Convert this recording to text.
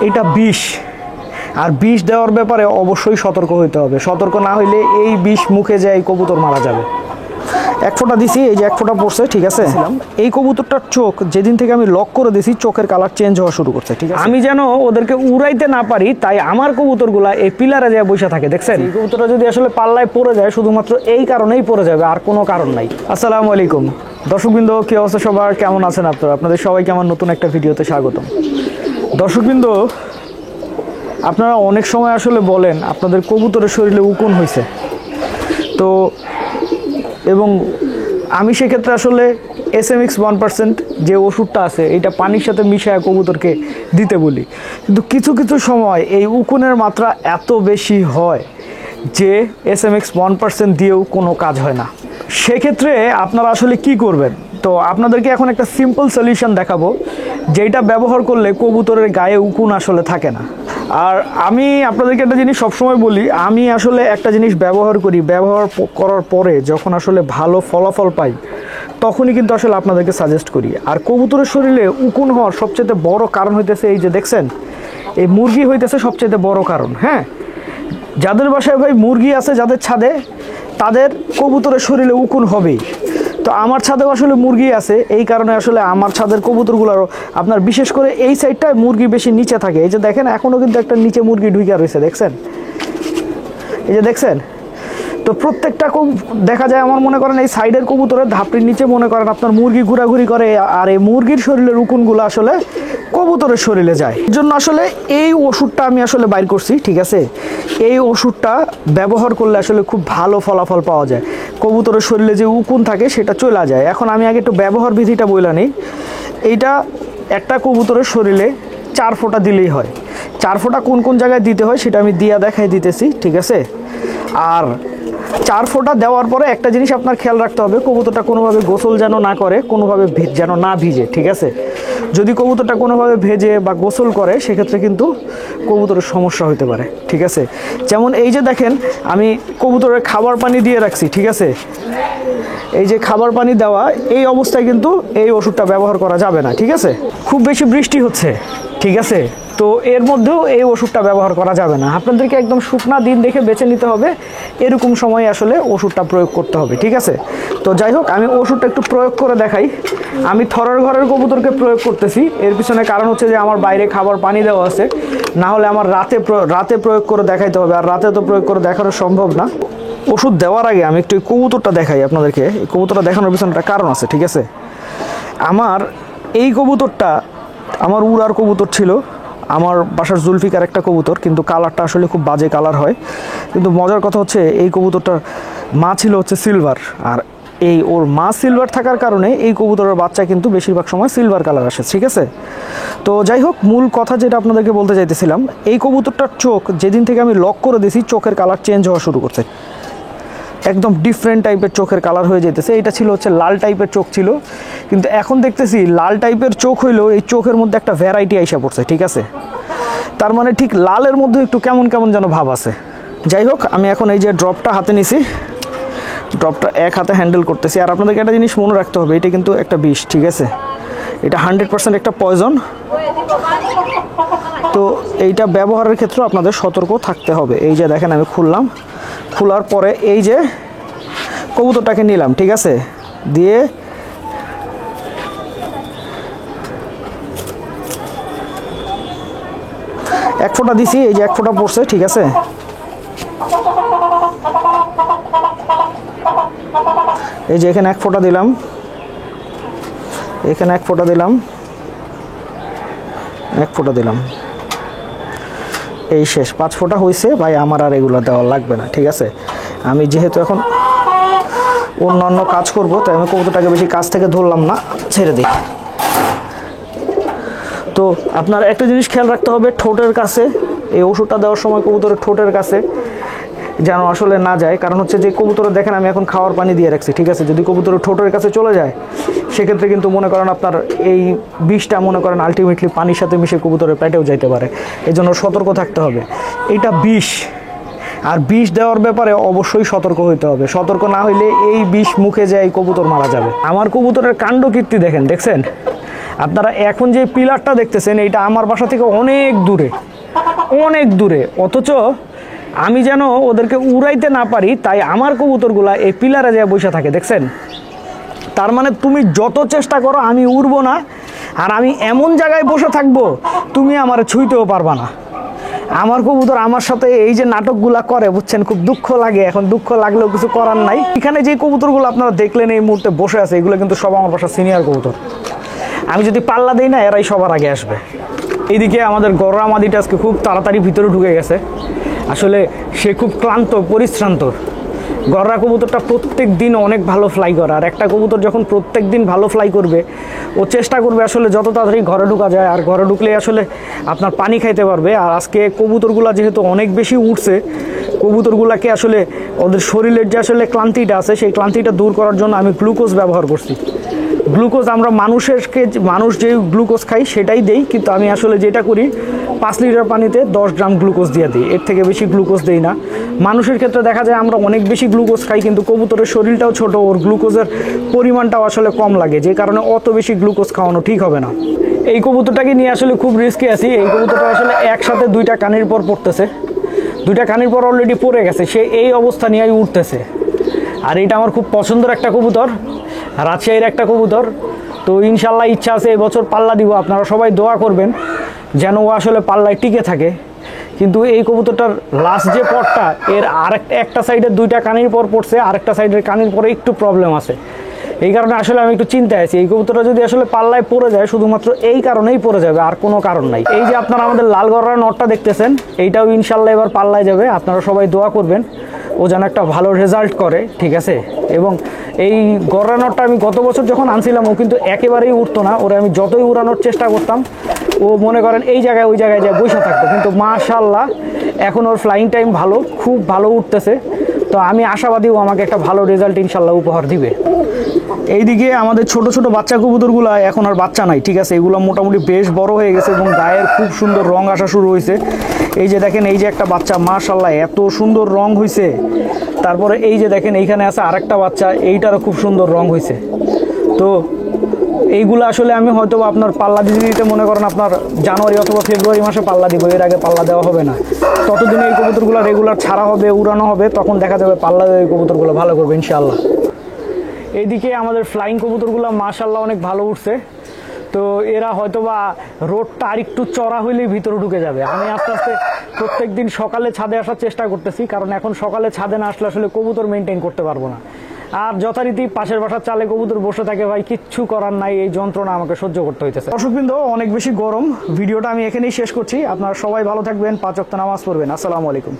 এটা বিষ, আর বিষ দেওয়ার ব্যাপারে অবশ্যই সতর্ক হইতে হবে। সতর্ক না হইলে এই বিষ মুখে যায় কবুতর মারা যাবে। এক ফোঁটা দিছি, এই যে এক ফোঁটা পড়ছে, ঠিক আছে। এই কবুতরটার চোখ যেদিন থেকে আমি লক করে দিছি চোখের কালার চেঞ্জ হওয়া শুরু করছে, ঠিক আছে। আমি যেন ওদেরকে উড়াইতে না পারি তাই আমার কবুতরগুলা এই পিলারে যায় বসে থাকে, দেখছেন। এই কবুতরটা যদি আসলে পাল্লায় পড়ে যায় শুধুমাত্র এই কারণেই পড়ে যাবে, আর কোনো কারণ নাই। আসসালামু আলাইকুম দর্শকবৃন্দ, কি অবস্থা সবার, কেমন আছেন আপনারা? আপনাদের সবাইকে আমার নতুন একটা ভিডিওতে স্বাগতম। দর্শকবৃন্দ, আপনারা অনেক সময় আসলে বলেন আপনাদের কবুতরের শরীরে উকুন হয়েছে, তো এবং আমি সেক্ষেত্রে আসলে SMX 1% যে ওষুধটা আছে এটা পানির সাথে মিশিয়ে কবুতরকে দিতে বলি, কিন্তু কিছু কিছু সময় এই উকুনের মাত্রা এত বেশি হয় যে SMX 1% দিয়েও কোনো কাজ হয় না। সেক্ষেত্রে আপনারা আসলে কি করবেন? তো আপনাদেরকে এখন একটা সিম্পল সলিউশন দেখাবো, যেটা ব্যবহার করলে কবুতরের গায়ে উকুন আসলে থাকে না। আর আমি আপনাদেরকে একটা জিনিস সবসময় বলি, আমি আসলে একটা জিনিস ব্যবহার করি, ব্যবহার করার পরে যখন আসলে ভালো ফলাফল পাই তখনই কিন্তু আসলে আপনাদেরকে সাজেস্ট করি। আর কবুতরের শরীরে উকুন হওয়ার সবচেয়ে বড় কারণ হইতেছে, এই যে দেখছেন, এই মুরগি হইতেছে সবচেয়ে বড় কারণ। হ্যাঁ, যাদের বাসায় ভাই মুরগি আছে, যাদের ছাদে, তাদের কবুতরের শরীরে উকুন হবেই। তো আমার ছাদেও আসলে মুরগি আছে, এই কারণে আসলে আমার ছাদের কবুতরগুলোরও আপনার বিশেষ করে এই সাইডটায় মুরগি বেশি নিচে থাকে। এই যে দেখেন, এখনও কিন্তু একটা নিচে মুরগি ঢুকে রয়েছে, দেখছেন, এই যে দেখছেন। তো প্রত্যেকটা দেখা যায় আমার মনে করেন এই সাইডের কবুতরের ধাপড়ির নিচে মনে করেন আপনার মুরগি ঘোরাঘুরি করে, আর এই মুরগির শরীরের উকুনগুলো আসলে কবুতরের শরীরে যায়। এর জন্য আসলে এই ওষুধটা আমি আসলে বাইর করছি, ঠিক আছে। এই ওষুধটা ব্যবহার করলে আসলে খুব ভালো ফলাফল পাওয়া যায়, কবুতরের শরীরে যে উকুন থাকে সেটা চলে যায়। এখন আমি আগে একটু ব্যবহার বিধিটা বলে নিই। এইটা একটা কবুতরের শরীরে 4 ফোঁটা দিলেই হয়। 4 ফোঁটা কোন কোন জায়গায় দিতে হয় সেটা আমি দিয়া দেখাই দিতেছি, ঠিক আছে। আর 4 ফোঁটা দেওয়ার পরে একটা জিনিস আপনার খেয়াল রাখতে হবে, কবুতরটা কোনোভাবে গোসল যেন না করে, কোনোভাবে যেন না ভিজে, ঠিক আছে। যদি কবুতরটা কোনোভাবে ভেজে বা গোসল করে সেক্ষেত্রে কিন্তু কবুতরের সমস্যা হতে পারে, ঠিক আছে। যেমন এই যে দেখেন, আমি কবুতরের খাবার পানি দিয়ে রাখছি, ঠিক আছে। এই যে খাবার পানি দেওয়া, এই অবস্থায় কিন্তু এই ওষুধটা ব্যবহার করা যাবে না, ঠিক আছে। খুব বেশি বৃষ্টি হচ্ছে, ঠিক আছে, তো এর মধ্যেও এই ওষুধটা ব্যবহার করা যাবে না। আপনাদেরকে একদম শুকনা দিন দেখে বেছে নিতে হবে, এরকম সময় আসলে ওষুধটা প্রয়োগ করতে হবে, ঠিক আছে। তো যাই হোক, আমি ওষুধটা একটু প্রয়োগ করে দেখাই। আমি থরের ঘরের কবুতরকে প্রয়োগ করতেছি, এর পিছনে কারণ হচ্ছে যে আমার বাইরে খাবার পানি দেওয়া আছে, না হলে আমার রাতে প্রয়োগ করে দেখাইতে হবে, আর রাতে তো প্রয়োগ করে দেখানো সম্ভব না। ওষুধ দেওয়ার আগে আমি একটু এই কবুতরটা দেখাই আপনাদেরকে। এই কবুতরটা দেখানোর পিছনে একটা কারণ আছে, ঠিক আছে। আমার এই কবুতরটা আমার উড়ার কবুতর ছিল, আমার বাসার জুলফিকার একটা কবুতর, কিন্তু কালারটা আসলে খুব বাজে কালার হয়। কিন্তু মজার কথা হচ্ছে এই কবুতরটার মা ছিল হচ্ছে সিলভার, আর এই ওর মা সিলভার থাকার কারণে এই কবুতরের বাচ্চা কিন্তু বেশিরভাগ সময় সিলভার কালার আসে, ঠিক আছে। তো যাই হোক, মূল কথা যেটা আপনাদেরকে বলতে চাইতেছিলাম, এই কবুতরটার চোখ যেদিন থেকে আমি লক করে দিয়েছি চোখের কালার চেঞ্জ হওয়া শুরু করছে, একদম ডিফারেন্ট টাইপের চোখের কালার হয়ে যেতেছে। এটা ছিল হচ্ছে লাল টাইপের চোখ ছিল, কিন্তু এখন দেখতেছি লাল টাইপের চোখ হইলেও এই চোখের মধ্যে একটা ভ্যারাইটি আইসা পড়ছে, ঠিক আছে। তার মানে ঠিক লালের মধ্যে একটু কেমন কেমন যেন ভাব আছে। যাই হোক, আমি এখন এই যে ড্রপটা হাতে নিছি, ড্রপটা এক হাতে হ্যান্ডেল করতেছি। আর আপনাদেরকে একটা জিনিস মনে রাখতে হবে, এটা কিন্তু একটা বিষ, ঠিক আছে। এটা 100% একটা পয়জন। তো এইটা ব্যবহারের ক্ষেত্রে আপনাদের সতর্ক থাকতে হবে। এই যে দেখেন, আমি খুললাম, খোলার পরে এই যে কবুতরটাকে নিলাম, ঠিক আছে, দিয়ে এক ফোঁটা দিছি, এই যে এক ফোঁটা পড়ছে, ঠিক আছে। এই যে এখানে এক ফোঁটা দিলাম, এখানে এক ফোঁটা দিলাম, এক ফোঁটা দিলাম, এই শেষ। 5 ফোঁটা হয়েছে ভাই, আমার আর এগুলো দেওয়া লাগবে না, ঠিক আছে। আমি যেহেতু এখন অন্যান্য কাজ করব, তাই আমি কবুতরটাকে বেশি কাছ থেকে ধরলাম না, ছেড়ে দিই। তো আপনার একটা জিনিস খেয়াল রাখতে হবে, ঠোঁটের কাছে এই ওষুধটা দেওয়ার সময় কবুতরের ঠোঁটের কাছে যেন আসলে না যায়। কারণ হচ্ছে যে কবুতরের দেখেন আমি এখন খাওয়ার পানি দিয়ে রাখছি, ঠিক আছে। যদি কবুতরের ঠোঁটের কাছে চলে যায় সেক্ষেত্রে কিন্তু মনে করেন আপনার এই বিষটা মনে করেন আলটিমেটলি পানির সাথে মিশে কবুতরের পেটেও যাইতে পারে, এই জন্য সতর্ক থাকতে হবে। এটা বিষ, আর বিষ দেওয়ার ব্যাপারে অবশ্যই সতর্ক হইতে হবে। সতর্ক না হইলে এই বিষ মুখে যায় কবুতর মারা যাবে। আমার কবুতরের কাণ্ডকীর্তি দেখেন, দেখছেন। আপনারা এখন যে পিলারটা দেখতেছেন এইটা আমার বাসা থেকে অনেক দূরে, অথচ আমি যেন ওদেরকে উড়াইতে না পারি তাই আমার কবুতরগুলা এই পিলারে যায় বসে থাকে, দেখছেন? তার মানে তুমি যত চেষ্টা করো আমি উড়বো না, আর আমি এমন জায়গায় বসে থাকবো তুমি আমার ছুঁইতেও পারবা না। আমার কবুতর আমার সাথে এই যে নাটকগুলা করে, বুঝছেন, খুব দুঃখ লাগে। এখন দুঃখ লাগলেও কিছু করার নাই। এখানে যে কবুতরগুলো আপনারা দেখলেন এই মুহূর্তে বসে আছে, এগুলো কিন্তু সব আমার বাসার সিনিয়র কবুতর। আমি যদি পাল্লা দিই না, এরাই সবার আগে আসবে। এইদিকে আমাদের গররা মাদিটা আজকে খুব তাড়াতাড়ি ভিতরে ঢুকে গেছে। আসলে সে খুব ক্লান্ত, পরিশ্রান্ত। গররা কবুতরটা প্রত্যেক দিন অনেক ভালো ফ্লাই করে, আর একটা কবুতর যখন প্রত্যেক দিন ভালো ফ্লাই করবে, ও চেষ্টা করবে আসলে যত তাড়াতাড়ি ঘরে ঢোকা যায়, আর ঘরে ঢুকলে আসলে আপনার পানি খাইতে পারবে। আর আজকে কবুতরগুলা যেহেতু অনেক বেশি উঠছে, কবুতরগুলাকে আসলে ওদের শরীরের যে আসলে ক্লান্তিটা আছে, সেই ক্লান্তিটা দূর করার জন্য আমি গ্লুকোজ ব্যবহার করছি। গ্লুকোজ আমরা মানুষ যে গ্লুকোজ খাই সেটাই দেই, কিন্তু আমি আসলে যেটা করি 5 লিটার পানিতে 10 গ্রাম গ্লুকোজ দিয়ে দিই, এর থেকে বেশি গ্লুকোজ দেই না। মানুষের ক্ষেত্রে দেখা যায় আমরা অনেক বেশি গ্লুকোজ খাই, কিন্তু কবুতরের শরীরটাও ছোট, ওর গ্লুকোজের পরিমাণটাও আসলে কম লাগে, যে কারণে অত বেশি গ্লুকোজ খাওয়ানো ঠিক হবে না। এই কবুতরটাকে নিয়ে আসলে খুব রিস্কে আছি। এই কবুতরটা আসলে একসাথে 2টা কানির পর পড়তেছে, 2টা কানির পর অলরেডি পড়ে গেছে, সে এই অবস্থা নিয়েই উঠতেছে। আর এটা আমার খুব পছন্দের একটা কবুতর, রাজশাহীর একটা কবুতর। তো ইনশাল্লাহ ইচ্ছা আছে এবছর পাল্লা দিব। আপনারা সবাই দোয়া করবেন যেন ও আসলে পাল্লায় টিকে থাকে। কিন্তু এই কবুতরটার লাস্ট যে পরটা, এর একটা সাইডের 2টা কানির পর পড়ছে, আরেকটা সাইডের কানির পরে একটু প্রবলেম আছে। এই কারণে আসলে আমি একটু চিন্তায় আছি। এই কবুতরটা যদি আসলে পাল্লায় পড়ে যায়, শুধুমাত্র এই কারণেই পড়ে যাবে, আর কোনো কারণ নাই। এই যে আপনারা আমাদের লাল গররার নটটা দেখতেছেন, এইটাও ইনশাল্লাহ এবার পাল্লায় যাবে। আপনারা সবাই দোয়া করবেন ও যেন একটা ভালো রেজাল্ট করে, ঠিক আছে? এবং এই গররা নটটা আমি গত বছর যখন আনছিলাম, ও কিন্তু একেবারেই উঠতো না। ওরা আমি যতই উড়ানোর চেষ্টা করতাম, ও মনে করেন এই জায়গায় ওই জায়গায় যায় বসে থাকতো। কিন্তু মাশাআল্লাহ এখন ওর ফ্লাইং টাইম ভালো, খুব ভালো উঠতেছে। তো আমি আশাবাদী ও আমাকে একটা ভালো রেজাল্ট ইনশাল্লাহ উপহার দিবে। এইদিকে আমাদের ছোট ছোট বাচ্চা কবুতরগুলো এখন আর বাচ্চা নাই, ঠিক আছে? এগুলো মোটামুটি বেশ বড় হয়ে গেছে এবং গায়ের খুব সুন্দর রং আসা শুরু হয়েছে। এই যে দেখেন, এই যে একটা বাচ্চা, মাশাআল্লাহ এত সুন্দর রং হয়েছে। তারপরে এই যে দেখেন এইখানে আছে আরেকটা বাচ্চা, এইটারও খুব সুন্দর রং হয়েছে। তো এইগুলো আসলে আমি হয়তো আপনার পাল্লা দিতে মনে করেন আপনার জানুয়ারি অথবা ফেব্রুয়ারি মাসে পাল্লা দিব, এর আগে পাল্লা দেওয়া হবে না। ততদিনে এই কবুতরগুলো রেগুলার ছাড়া হবে, উড়ানো হবে, তখন দেখা যাবে পাল্লা দিয়ে এই কবুতরগুলো ভালো করবে ইনশাআল্লাহ। এইদিকে আমাদের ফ্লাইং কবুতরগুলো মাশাআল্লাহ অনেক ভালো উঠছে। তো এরা হয়তোবা রোডটা আর একটু চড়া হইলেই ভিতরে ঢুকে যাবে। আমি আস্তে আস্তে প্রত্যেক দিন সকালে ছাদে আসার চেষ্টা করতেছি, কারণ এখন সকালে ছাদে না আসলে আসলে কবুতর মেনটেন করতে পারবো না। আর যথারীতি পাশের বাসার চালে কবুতর বসে থাকে, ভাই কিচ্ছু করার নাই, এই যন্ত্রণা আমাকে সহ্য করতে হইতেছে। দর্শকবৃন্দ, অনেক বেশি গরম, ভিডিওটা আমি এখানেই শেষ করছি। আপনারা সবাই ভালো থাকবেন, 5 ওয়াক্ত নামাজ পড়বেন। আসসালামু আলাইকুম।